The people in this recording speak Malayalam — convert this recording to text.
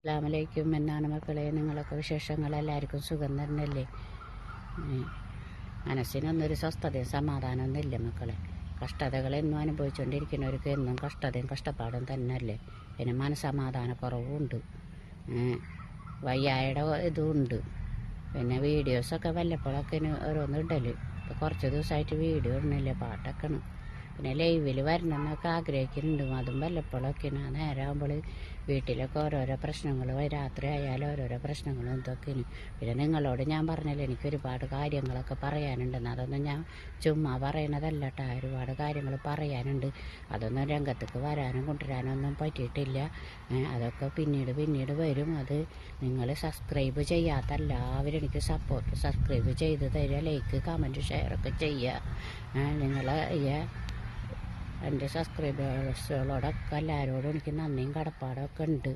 അസ്സലാമലൈക്കും. എന്നാണ് മക്കളെ നിങ്ങളൊക്കെ വിശേഷങ്ങൾ? എല്ലാവർക്കും സുഖം തന്നെയല്ലേ? മനസ്സിനൊന്നൊരു സ്വസ്ഥതയും സമാധാനമൊന്നുമില്ല മക്കളെ. കഷ്ടതകൾ എന്നും അനുഭവിച്ചുകൊണ്ടിരിക്കുന്നവർക്ക് എന്നും കഷ്ടതയും കഷ്ടപ്പാടും തന്നെയല്ലേ. പിന്നെ മനസ്സമാധാനക്കുറവുണ്ട്, വയ്യായുടെ ഇതുമുണ്ട്. പിന്നെ വീഡിയോസൊക്കെ വല്ലപ്പോഴൊക്കെ ഓരോന്ന് ഇടൽ. ഇപ്പോൾ കുറച്ച് ദിവസമായിട്ട് വീഡിയോ ഇടുന്നില്ല, പാട്ടൊക്കെ. പിന്നെ ലൈവിൽ വരണമെന്നൊക്കെ ആഗ്രഹിക്കുന്നുണ്ട്. അതും വല്ലപ്പോഴൊക്കെ നേരമാകുമ്പോൾ വീട്ടിലൊക്കെ ഓരോരോ പ്രശ്നങ്ങൾ, രാത്രി ആയാലും ഓരോരോ പ്രശ്നങ്ങളും ഇതൊക്കെയാണ്. പിന്നെ നിങ്ങളോട് ഞാൻ പറഞ്ഞില്ല, എനിക്ക് ഒരുപാട് കാര്യങ്ങളൊക്കെ പറയാനുണ്ടെന്ന്. അതൊന്നും ഞാൻ ചുമ്മാ പറയണതല്ല കേട്ടോ. ഒരുപാട് കാര്യങ്ങൾ പറയാനുണ്ട്. അതൊന്നും രംഗത്തേക്ക് വരാനും കൊണ്ടുവരാനൊന്നും പറ്റിയിട്ടില്ല. അതൊക്കെ പിന്നീട് വരും. അത് നിങ്ങൾ സബ്സ്ക്രൈബ് ചെയ്യാത്ത എല്ലാവരും എനിക്ക് സബ്സ്ക്രൈബ് ചെയ്ത് തരിക, ലൈക്ക് കമൻറ്റ് ഷെയറൊക്കെ ചെയ്യുക. നിങ്ങൾ എൻ്റെ സബ്സ്ക്രൈബേഴ്സുകളോടൊക്കെ എല്ലാവരോടും എനിക്ക് നന്ദിയും കടപ്പാടൊക്കെ ഉണ്ട്.